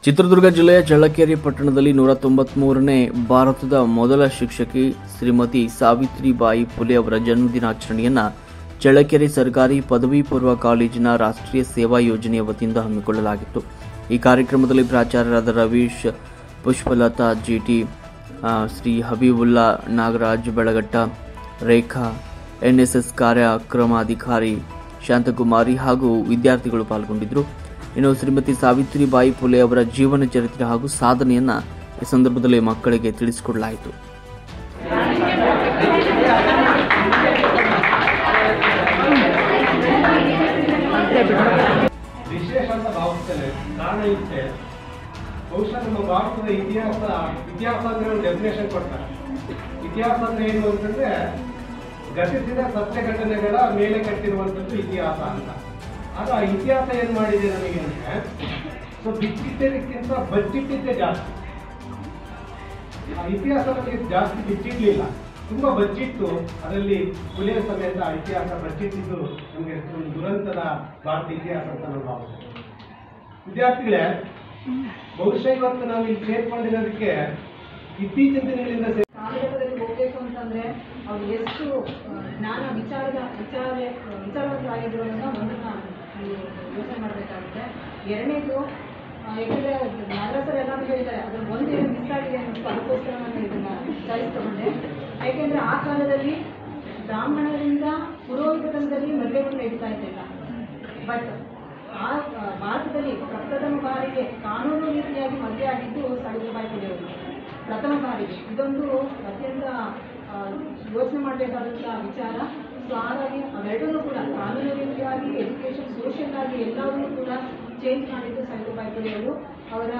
ಚಿತ್ರದುರ್ಗ ಜಿಲ್ಲೆಯ ಚಳ್ಳಕೆರೆ ಪಟ್ಟಣದಲ್ಲಿ 193ನೇ ಭಾರತದ ಮೊದಲ ಶಿಕ್ಷಕಿ ಶ್ರೀಮತಿ ಸಾವಿತ್ರಿಬಾಯಿ ಫುಲೆ ಅವರ ಜನ್ಮದಿನಾಚರಣೆಯನ್ನು ಚಳ್ಳಕೆರೆ ಸರ್ಕಾರಿ ಪದವಿ ಪೂರ್ವ ಕಾಲೇಜಿನ ರಾಷ್ಟ್ರೀಯ ಸೇವಾ ಯೋಜನೆಯ ವತಿಯಿಂದ ಹಮ್ಮಿಕೊಳ್ಳಲಾಗಿತ್ತು. ಈ ಕಾರ್ಯಕ್ರಮದಲ್ಲಿ ಪ್ರಾಚಾರ್ಯರಾದ ರವೀಶ್, ಪುಷ್ಪಲತಾ ಜಿಟಿ, ಶ್ರೀ ಹಬೀಬುಲ್ಲಾ, ನಾಗರಾಜ್ ಬೆಳಗಟ್ಟ, ರೇಖಾ, ಎನ್ಎಸ್ಎಸ್ ಕಾರ್ಯಕ್ರಮಾಧಿಕಾರಿ ಶಾಂತಕುಮಾರಿ ಹಾಗೂ ವಿದ್ಯಾರ್ಥಿಗಳು ಪಾಲ್ಗೊಂಡಿದ್ದರು. ಇನ್ನು ಶ್ರೀಮತಿ ಸಾವಿತ್ರಿಬಾಯಿ ಫುಲೆ ಅವರ ಜೀವನ ಚರಿತ್ರೆ ಹಾಗೂ ಸಾಧನೆಯನ್ನ ಈ ಸಂದರ್ಭದಲ್ಲಿ ಮಕ್ಕಳಿಗೆ ತಿಳಿಸಿಕೊಡಲಾಯಿತು. ವಿಶೇಷ ಅಂತ ಭಾವಿಸ್ತೇನೆ. ಕಾರಣ ಇಷ್ಟೇ, ಬಹುಶಃ ನಮ್ಮ ಭಾರತದ ಇತಿಹಾಸ ಅಂದ್ರೆ ಒಂದು ಡೆಫಿನೇಷನ್ ಕೊಡ್ತಾರೆ. ಇತಿಹಾಸ ಅಂದ್ರೆ ಏನು ಅಂತಂದ್ರೆ ಗತಿಸಿದ ಸತ್ಯ ಘಟನೆಗಳ ಮೇಲೆ ಕಟ್ಟಿರುವಂಥದ್ದು ಇತಿಹಾಸ ಅಂತ. ಆಗ ಇತಿಹಾಸ ಏನ್ ಮಾಡಿದೆ ನಮಗೆ ಅಂದ್ರೆ, ಸೊ ಬಿಚ್ಚಿಟ್ಟಿದ್ದಕ್ಕಿಂತ ಬಚ್ಚಿಟ್ಟಿದ್ದೇ ಜಾಸ್ತಿ. ಆ ಇತಿಹಾಸ ನಮಗೆ ಜಾಸ್ತಿ ಬಿಚ್ಚಿಡ್ಲಿಲ್ಲ, ತುಂಬಾ ಬಚ್ಚಿಟ್ಟು ಅದರಲ್ಲಿ ಫುಲೆ ಸಮೇತ ಇತಿಹಾಸ ಬಚ್ಚಿಟ್ಟಿದ್ದು ನಮಗೆ ಒಂದು ದುರಂತದ ಭಾರತ ಇತಿಹಾಸ ಅಂತ ನಾವು ಭಾವಿಸ್ತೇವೆ. ವಿದ್ಯಾರ್ಥಿಗಳೇ, ಬಹುಶಃ ಇವತ್ತು ನಾವು ಇಲ್ಲಿ ಸೇರ್ಕೊಂಡಿರೋದಕ್ಕೆ ಇತ್ತೀಚಿನ ದಿನಗಳಿಂದ ಕಾಲಘಟ್ಟದಲ್ಲಿ ಹೋಗ್ಬೇಕು ಅಂತಂದ್ರೆ ಅವ್ರು ಎಷ್ಟು ಜ್ಞಾನ ವಿಚಾರವಂತರಾಗಿರೋದನ್ನ ಒಂದನ್ನ ಯೋಚನೆ ಮಾಡಬೇಕಾಗುತ್ತೆ. ಎರಡನೇದು, ಯಾಕಂದ್ರೆ ನಾಗರಾಜರು ಎಲ್ಲ ಹೇಳಿದ್ದಾರೆ, ಅದ್ರಲ್ಲಿ ಒಂದು ಏನು ಮಿಸ್ ಆಗಿದೆ ಅನ್ನಿಸ್ತು, ಅದಕ್ಕೋಸ್ಕರ ನಾನು ಇದನ್ನ ಚಾಯ್ಸ್ ತಗೊಂಡೆ. ಯಾಕೆಂದ್ರೆ ಆ ಕಾಲದಲ್ಲಿ ಬ್ರಾಹ್ಮಣರಿಂದ ಪುರೋಹಿತದಲ್ಲಿ ಮದುವೆಗಳು ನಡೀತಾ ಇದ್ದಿಲ್ಲ. ಬಟ್ ಆ ಭಾರತದಲ್ಲಿ ಪ್ರಪ್ರಥಮ ಬಾರಿಗೆ ಕಾನೂನು ರೀತಿಯಾಗಿ ಮದುವೆ ಆಗಿದ್ದು ಸಾವಿತ್ರಿಬಾಯಿ ಫುಲೆ ಅವರು ಪ್ರಥಮ ಬಾರಿಗೆ. ಇದೊಂದು ಅತ್ಯಂತ ಯೋಚನೆ ಮಾಡಬೇಕಾದಂಥ ವಿಚಾರ. ಸೊ ಹಾಗಾಗಿ ಅವೆರಡನ್ನೂ ಕೂಡ ಕಾನೂನು ರೀತಿಯಾಗಿ, ಎಜುಕೇಷನ್, ಸೋಷಿಯಲ್ ಆಗಿ ಎಲ್ಲವನ್ನೂ ಕೂಡ ಚೇಂಜ್ ಮಾಡಿದ್ದು ಸಾವಿತ್ರಿಬಾಯಿ ಫುಲೆ ಅವರು. ಅವರ